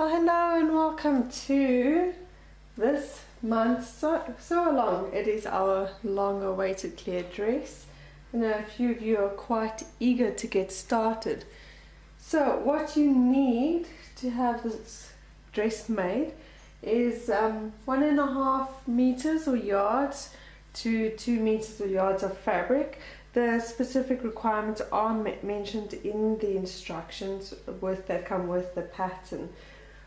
Well, hello and welcome to this month's Sewalong. It is our long-awaited Clea dress. I know a few of you are quite eager to get started. So what you need to have this dress made is 1.5 meters or yards to 2 meters or yards of fabric. The specific requirements are mentioned in the instructions that come with the pattern.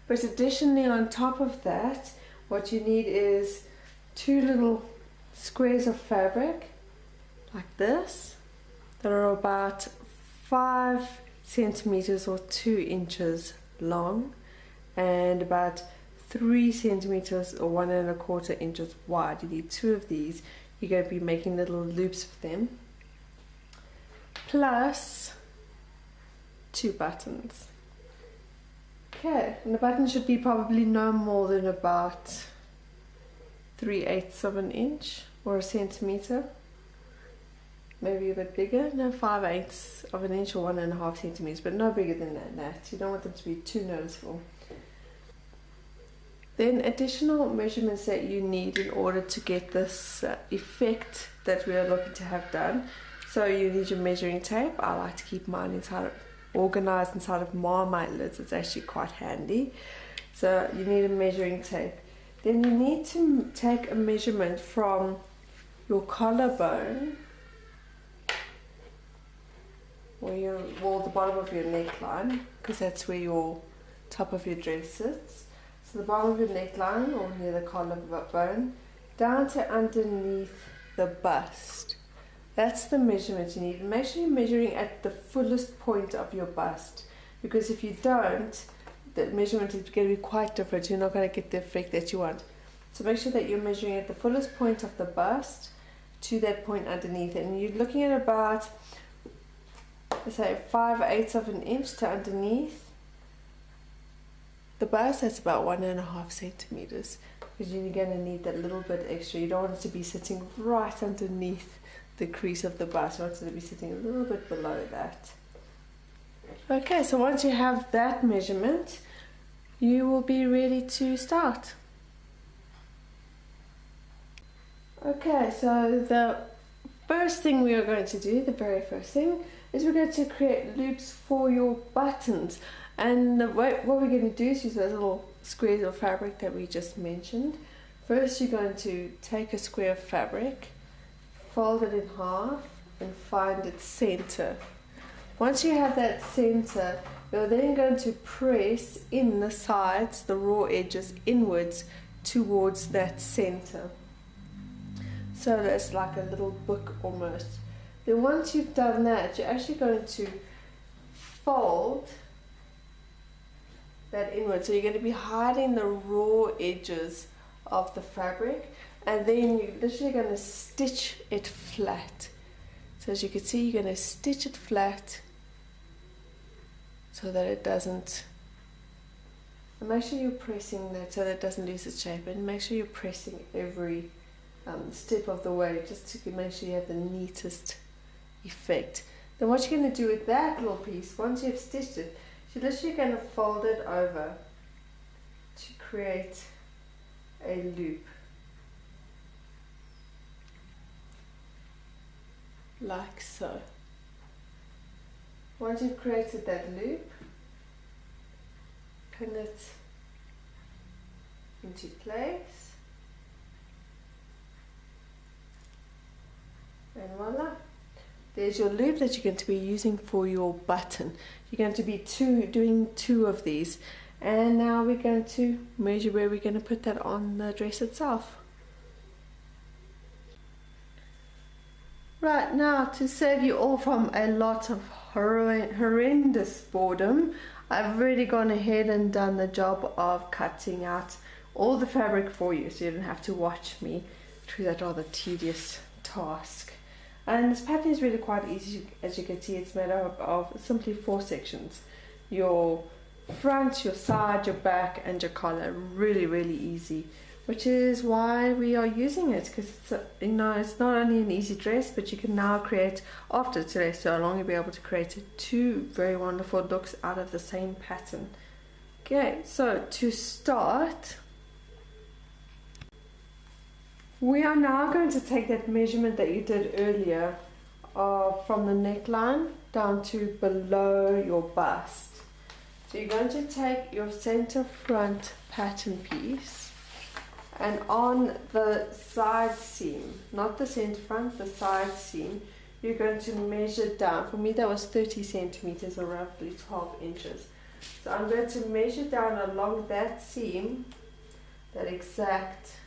But additionally, on top of that, what you need is 2 little squares of fabric like this that are about 5 centimeters or 2 inches long and about 3 centimeters or 1.25 inches wide. You need 2 of these. You're going to be making little loops for them, plus 2 buttons. Okay, and the button should be probably no more than about 3/8 of an inch or a centimeter, maybe a bit bigger. No, 5/8 of an inch or 1.5 centimeters, but no bigger than that. You don't want them to be too noticeable. Then additional measurements that you need in order to get this effect that we are looking to have done. So you need your measuring tape. I like to keep mine organized inside of Marmite lids. It's actually quite handy. So you need a measuring tape. Then you need to take a measurement from your collarbone or the bottom of your neckline, because that's where your top of your dress sits. So the bottom of your neckline or near the collarbone down to underneath the bust. That's the measurement you need. Make sure you're measuring at the fullest point of your bust, because if you don't, the measurement is going to be quite different. You're not going to get the effect that you want. So make sure that you're measuring at the fullest point of the bust to that point underneath it. And you're looking at about, let's say, 5/8 of an inch to underneath the bust. That's about 1.5 centimeters, because you're going to need that little bit extra. You don't want it to be sitting right underneath the crease of the bust. You want it to be sitting a little bit below that. Okay, so once you have that measurement, you will be ready to start. Okay, so the first thing we are going to do, the very first thing, is we're going to create loops for your buttons. And what we're going to do is use those little squares of fabric that we just mentioned. First, you're going to take a square of fabric, fold it in half and find its center. Once you have that center, you're then going to press in the sides, the raw edges inwards towards that center. So that's like a little book almost. Then once you've done that, you're actually going to fold that inward. So you're going to be hiding the raw edges of the fabric, and then you're literally going to stitch it flat. So as you can see, you're going to stitch it flat so that it doesn't, and make sure you're pressing that so that it doesn't lose its shape, and make sure you're pressing every step of the way, just to make sure you have the neatest effect. Then what you're going to do with that little piece, once you've stitched it, you're literally going to fold it over to create a loop. Like so. Once you've created that loop, pin it into place, and voila, there's your loop that you're going to be using for your button. You're going to be doing 2 of these, and now we're going to measure where we're going to put that on the dress itself. Right, now to save you all from a lot of horrendous boredom, I've really gone ahead and done the job of cutting out all the fabric for you, so you don't have to watch me through that rather tedious task. And this pattern is really quite easy. As you can see, it's made up of simply 4 sections: your front, your side, your back, and your collar. Really easy. which is why we are using it, because it's it's not only an easy dress, but you can now create, after today's Sewalong, you'll be able to create two very wonderful looks out of the same pattern. Okay, so to start, we are now going to take that measurement that you did earlier from the neckline down to below your bust. So you're going to take your center front pattern piece, and on the side seam, not the center front, the side seam, you're going to measure down. For me that was 30 centimeters or roughly 12 inches. So I'm going to measure down along that seam, that exact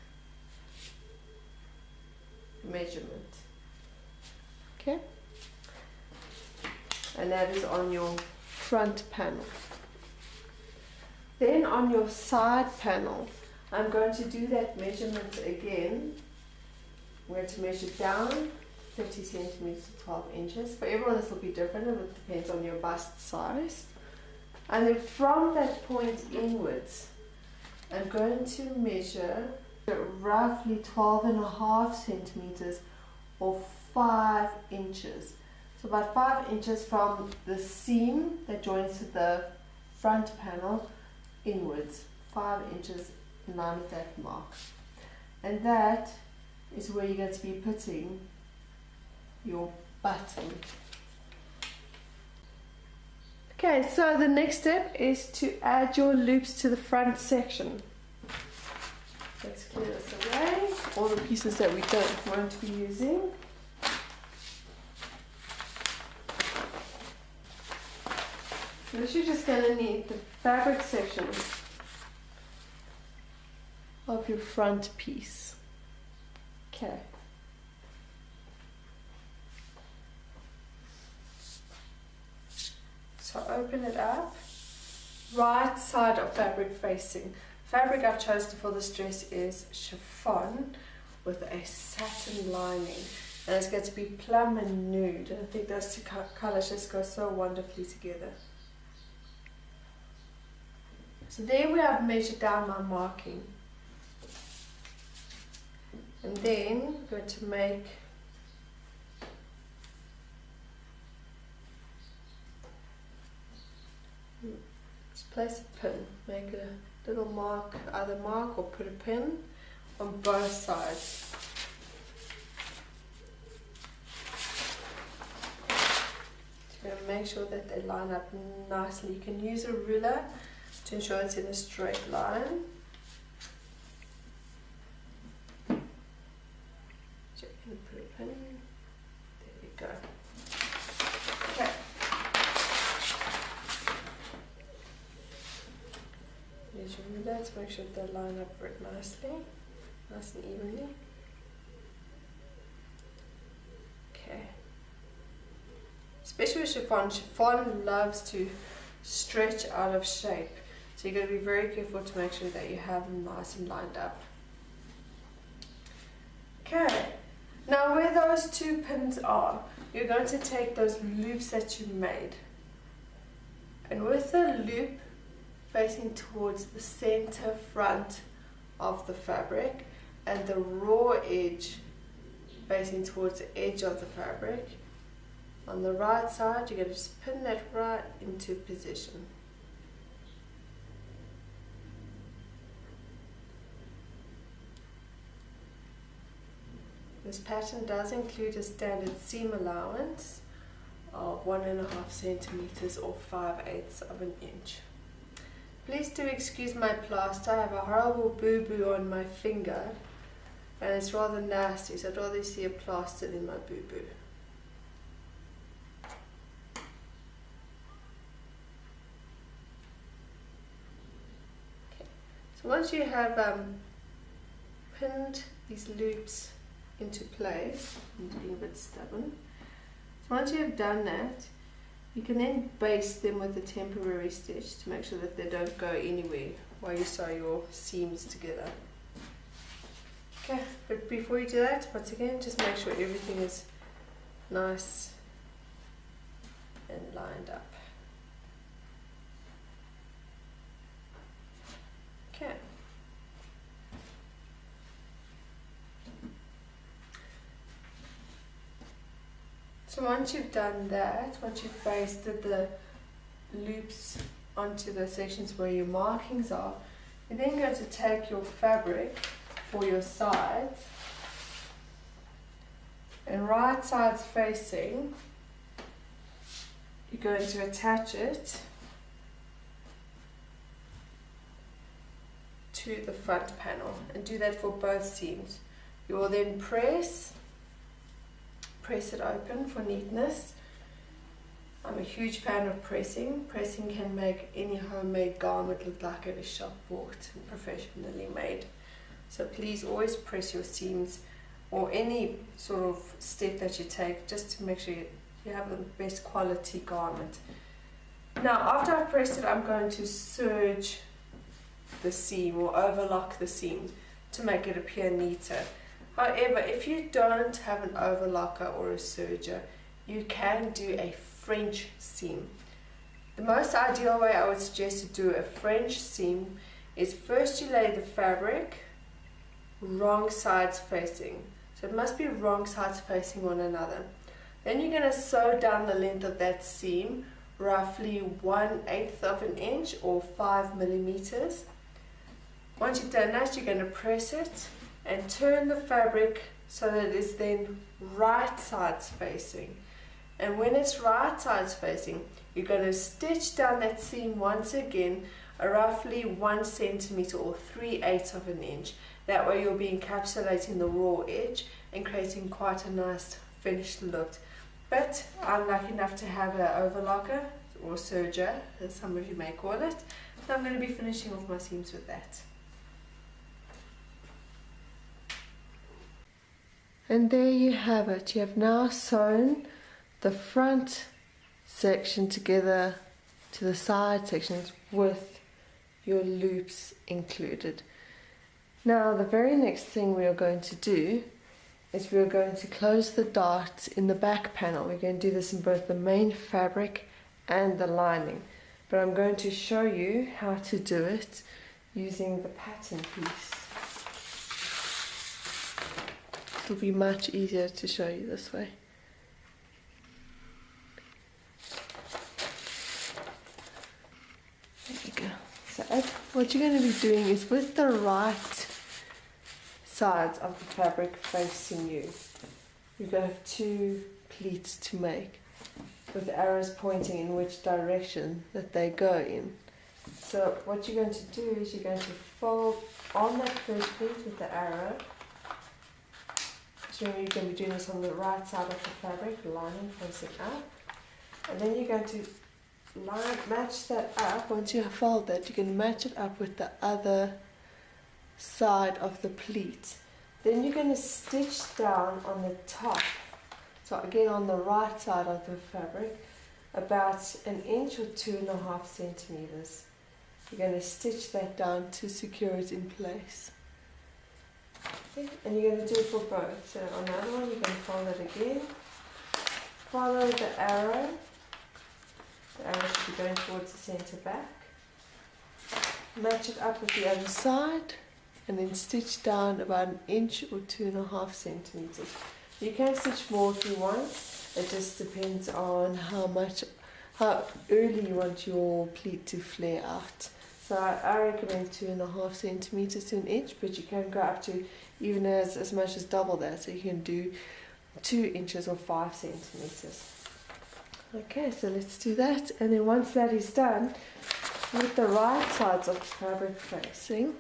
measurement. Okay? And that is on your front panel. Then on your side panel, I'm going to do that measurement again. We're going to measure down 30 centimeters to 12 inches. For everyone this will be different, it depends on your bust size. And then from that point inwards, I'm going to measure roughly 12.5 centimeters or 5 inches. So about 5 inches from the seam that joins to the front panel inwards, 5 inches in line with that mark. And that is where you're going to be putting your button. Okay, so the next step is to add your loops to the front section. Let's clear this away, all the pieces that we won't be using. This you're just going to need the fabric section of your front piece. Okay. So open it up. Right side of fabric facing. Fabric I've chosen for this dress is chiffon with a satin lining. And it's going to be plum and nude. And I think those two colours just go so wonderfully together. So there we have measured down my marking. And then we're going to make just place a pin, make a little mark, either mark or put a pin on both sides. So you're going to make sure that they line up nicely. You can use a ruler to ensure it's in a straight line. So you're going to put a pin. There you go. Okay. Use your ruler to make sure they line up very nicely, nice and evenly. Okay. Especially with chiffon. Chiffon loves to stretch out of shape. So you're going to be very careful to make sure that you have them nice and lined up. Okay, now where those two pins are, you're going to take those loops that you made, and with the loop facing towards the center front of the fabric and the raw edge facing towards the edge of the fabric, on the right side you're going to just pin that right into position. This pattern does include a standard seam allowance of 1.5 centimeters or 5/8 of an inch. Please do excuse my plaster. I have a horrible boo-boo on my finger and it's rather nasty, so I'd rather see a plaster than my boo-boo. Okay. So once you have pinned these loops into place, I'm being a bit stubborn. So once you have done that, you can then baste them with a temporary stitch to make sure that they don't go anywhere while you sew your seams together. Okay, but before you do that, once again, just make sure everything is nice and lined up. Okay. So once you've done that, once you've basted the loops onto the sections where your markings are, you're then going to take your fabric for your sides, and right sides facing, you're going to attach it to the front panel, and do that for both seams. You will then press it open for neatness. I'm a huge fan of pressing. Pressing can make any homemade garment look like it is shop bought and professionally made. So please always press your seams, or any sort of step that you take, just to make sure you have the best quality garment. Now after I've pressed it, I'm going to serge the seam or overlock the seam to make it appear neater. However, if you don't have an overlocker or a serger, you can do a French seam. The most ideal way I would suggest to do a French seam is first you lay the fabric wrong sides facing. So it must be wrong sides facing one another. Then you're going to sew down the length of that seam, roughly 1/8 of an inch or 5 millimeters. Once you've done that, you're going to press it and turn the fabric so that it is then right sides facing. And when it's right sides facing, you're going to stitch down that seam once again, roughly 1 centimeter or 3/8 of an inch. That way you'll be encapsulating the raw edge and creating quite a nice finished look. But I'm lucky enough to have an overlocker or serger, as some of you may call it, so I'm going to be finishing off my seams with that. And there you have it. You have now sewn the front section together to the side sections with your loops included. Now the very next thing we are going to do is we are going to close the darts in the back panel. We're going to do this in both the main fabric and the lining, but I'm going to show you how to do it using the pattern piece. It'll be much easier to show you this way. There you go. So what you're going to be doing is with the right sides of the fabric facing you, you're going to have 2 pleats to make with arrows pointing in which direction that they go in. So what you're going to do is you're going to fold on that first pleat with the arrow. So remember, you're going to be doing this on the right side of the fabric, lining facing up, and then you're going to match that up. Once you fold that, you can match it up with the other side of the pleat. Then you're going to stitch down on the top, so again on the right side of the fabric, about 1 inch or 2.5 centimeters. You're going to stitch that down to secure it in place. Okay. And you're going to do it for both. So on the other one, you're going to fold it again, follow the arrow. The arrow should be going towards the centre back. Match it up with the other side, and then stitch down about 1 inch or 2.5 centimeters. You can stitch more if you want. It just depends on how early you want your pleat to flare out. So I recommend 2.5 centimeters to 1 inch, but you can go up to even as much as double that. So you can do 2 inches or 5 centimeters. Okay, so let's do that. And then once that is done, with the right sides of the fabric facing,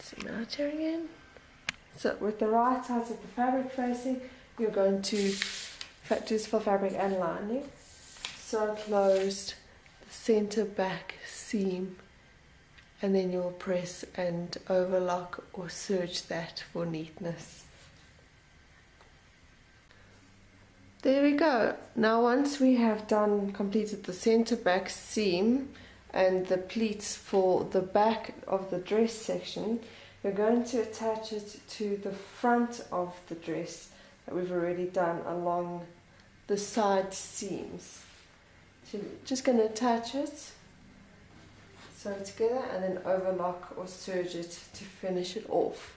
zoom out here again. So with the right sides of the fabric facing, you're going to do this for fabric and lining. Sew closed the center back seam, and then you'll press and overlock or serge that for neatness. There we go. Now once we have completed the center back seam and the pleats for the back of the dress section, we're going to attach it to the front of the dress that we've already done along the side seams. So we're just going to attach it, sew it together, and then overlock or serge it to finish it off.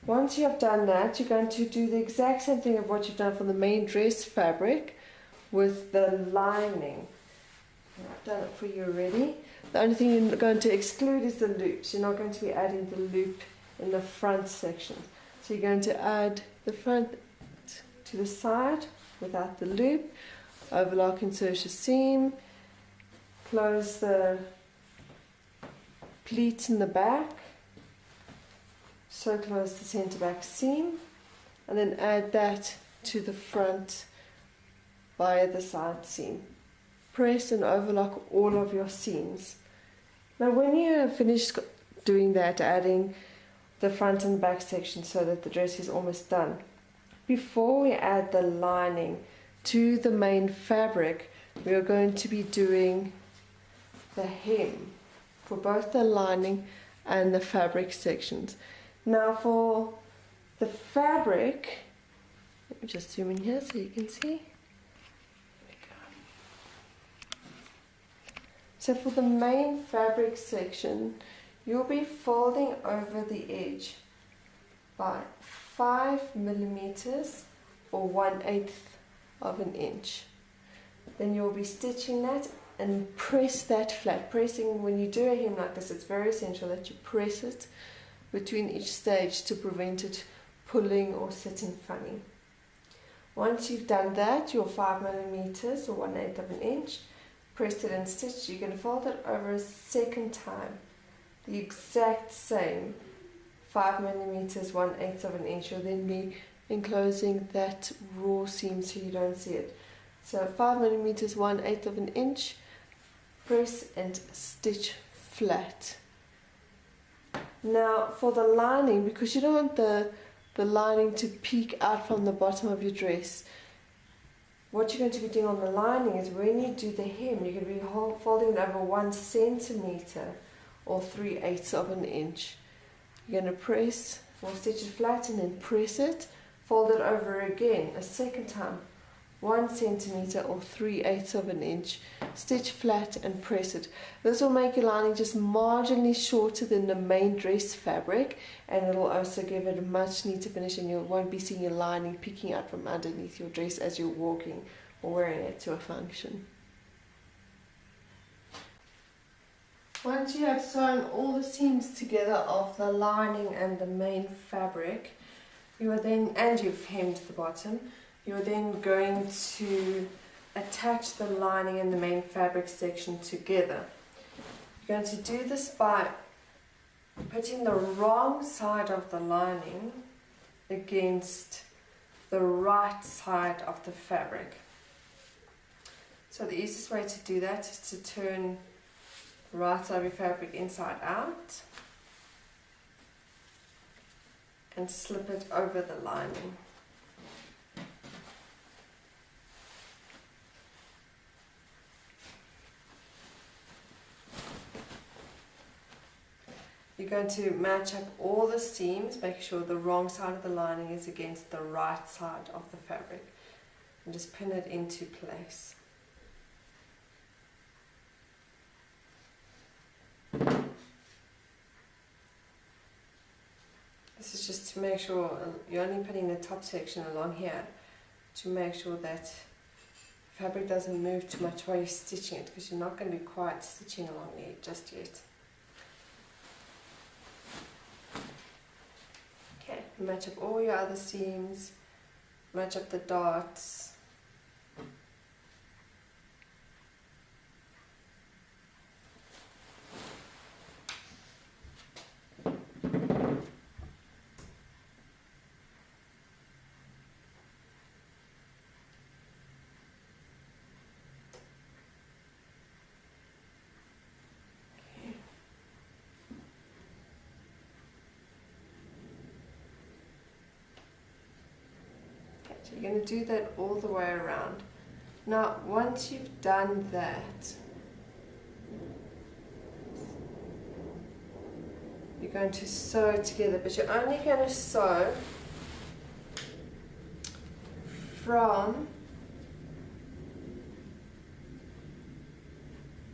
Once you have done that, you're going to do the exact same thing of what you've done for the main dress fabric with the lining. I've done it for you already. The only thing you're going to exclude is the loops. You're not going to be adding the loop in the front section. So you're going to add the front to the side without the loop, overlock, insert a seam, close the pleats in the back, so close the centre back seam, and then add that to the front via the side seam. Press and overlock all of your seams. Now when you have finished doing that, adding the front and back section so that the dress is almost done, before we add the lining to the main fabric, we are going to be doing the hem for both the lining and the fabric sections. Now for the fabric, let me just zoom in here so you can see. So for the main fabric section, you'll be folding over the edge by 5 millimeters or 1/8 of an inch. Then you'll be stitching that and press that flat. Pressing, when you do a hem like this, it's very essential that you press it between each stage to prevent it pulling or sitting funny. Once you've done that, your 5 millimeters or 1/8 of an inch, press it and stitch. You're going to fold it over a second time, the exact same 5 millimeters 1/8 of an inch. You'll then be enclosing that raw seam so you don't see it. So 5 millimeters 1/8 of an inch, press and stitch flat. Now for the lining, because you don't want the lining to peek out from the bottom of your dress, what you're going to be doing on the lining is when you do the hem, you're going to be folding it over 1 centimeter or 3/8 of an inch. You're going to press or stitch it flat and then press it, fold it over again a second time, 1 centimeter or 3/8 of an inch, stitch flat and press it. This will make your lining just marginally shorter than the main dress fabric, and it will also give it a much neater finish, and you won't be seeing your lining peeking out from underneath your dress as you're walking or wearing it to a function. Once you have sewn all the seams together of the lining and the main fabric, you are then, and you've hemmed the bottom, you're then going to attach the lining and the main fabric section together. You're going to do this by putting the wrong side of the lining against the right side of the fabric. So the easiest way to do that is to turn the right side of your fabric inside out and slip it over the lining. You're going to match up all the seams, make sure the wrong side of the lining is against the right side of the fabric, and just pin it into place. This is just to make sure you're only putting the top section along here to make sure that fabric doesn't move too much while you're stitching it, because you're not going to be quite stitching along there just yet. Okay, match up all your other seams, match up the dots. So you're going to do that all the way around. Now once you've done that, you're going to sew it together, but you're only going to sew from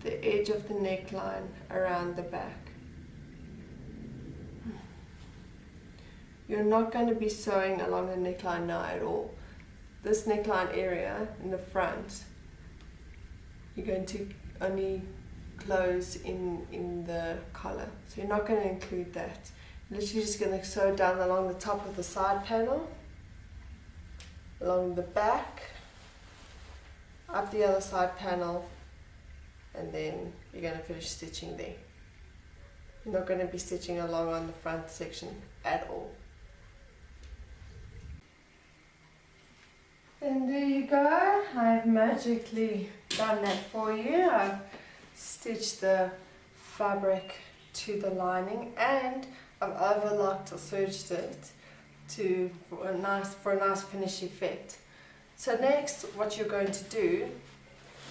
the edge of the neckline around the back. You're not going to be sewing along the neckline now at all. This neckline area in the front, you're going to only close in the collar, so you're not going to include that. You're literally just going to sew down along the top of the side panel, along the back, up the other side panel, and then you're going to finish stitching there. You're not going to be stitching along on the front section at all. And there you go, I've magically done that for you. I've stitched the fabric to the lining, and I've overlocked or serged it for a nice finish effect. So next, what you're going to do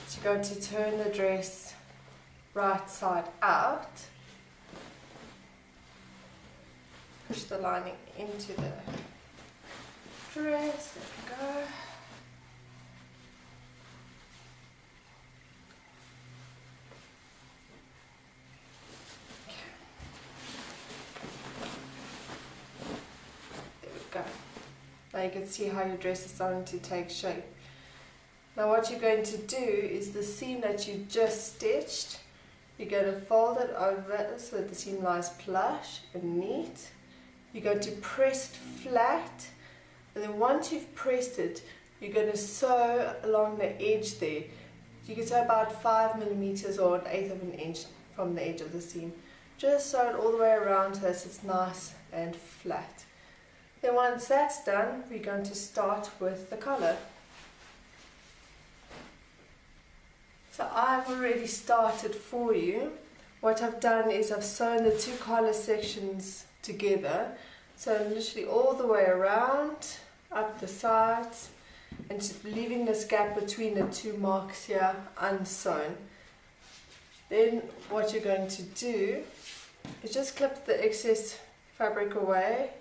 is you're going to turn the dress right side out, push the lining into the dress, there we go. Now you can see how your dress is starting to take shape. Now what you're going to do is the seam that you just stitched, you're going to fold it over so that the seam lies flush and neat. You're going to press it flat, and then once you've pressed it, you're going to sew along the edge there. You can sew about 5 millimeters or 1/8 of an inch from the edge of the seam. Just sew it all the way around so that it's nice and flat. Then once that's done, we're going to start with the collar. So I've already started for you. What I've done is I've sewn the two collar sections together. So literally all the way around, up the sides, and just leaving this gap between the two marks here unsewn. Then what you're going to do is just clip the excess fabric away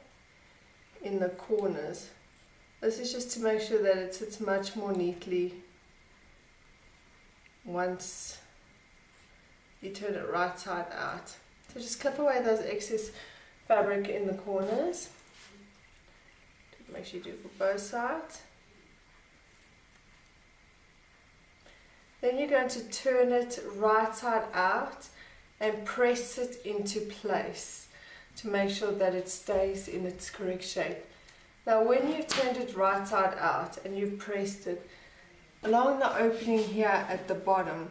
in the corners. This is just to make sure that it sits much more neatly once you turn it right side out. So just clip away those excess fabric in the corners. Make sure you do it for both sides. Then you're going to turn it right side out and press it into place to make sure that it stays in its correct shape. Now when you've turned it right side out and you've pressed it, along the opening here at the bottom,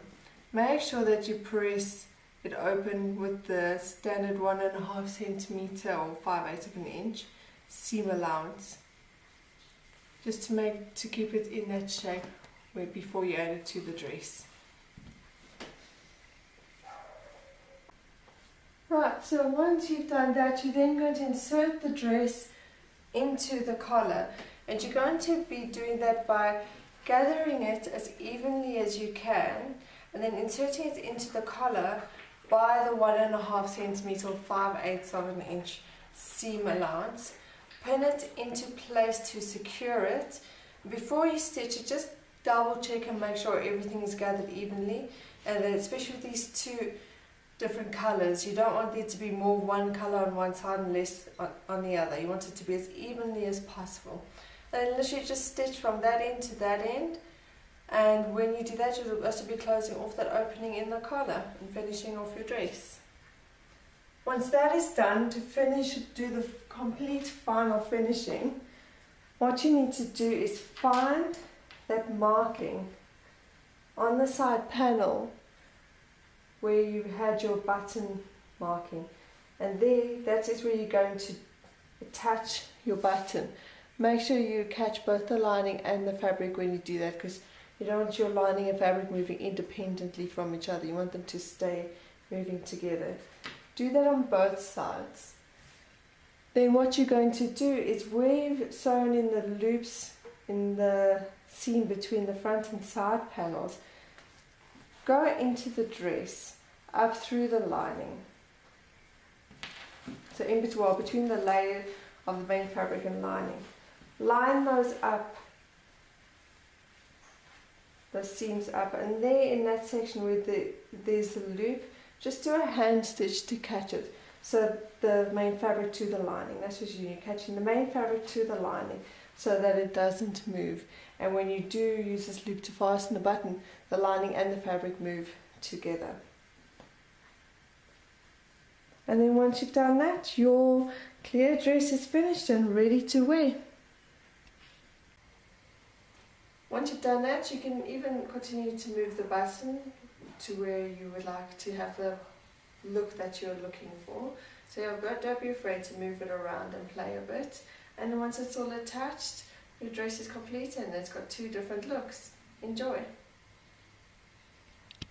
make sure that you press it open with the standard 1.5 centimeter or 5/8 of an inch seam allowance, just to keep it in that shape before you add it to the dress. Right, so once you've done that, you're then going to insert the dress into the collar, and you're going to be doing that by gathering it as evenly as you can and then inserting it into the collar by the 1.5 centimeter or 5/8 of an inch seam allowance. Pin it into place to secure it. Before you stitch it, just double check and make sure everything is gathered evenly, and then especially with these two different colors, you don't want there to be more one color on one side and less on the other. You want it to be as evenly as possible. And then literally just stitch from that end to that end, and when you do that, you'll also be closing off that opening in the collar and finishing off your dress. Once that is done, to do the complete final finishing, what you need to do is find that marking on the side panel where you had your button marking, and there, that is where you're going to attach your button. Make sure you catch both the lining and the fabric when you do that, because you don't want your lining and fabric moving independently from each other. You want them to stay moving together. Do that on both sides. Then what you're going to do is where you've sewn in the loops in the seam between the front and side panels, go into the dress up through the lining. So in between the layer of the main fabric and lining. Line those up, the seams up, and there in that section where there's a loop, just do a hand stitch to catch it. So the main fabric to the lining, that's what you're catching the main fabric to the lining so that it doesn't move. And when you do use this loop to fasten the button, the lining and the fabric move together. And then once you've done that, your Clea dress is finished and ready to wear. Once you've done that, you can even continue to move the button to where you would like to have the look that you're looking for. So don't be afraid to move it around and play a bit. And once it's all attached, your dress is complete and it's got two different looks. Enjoy!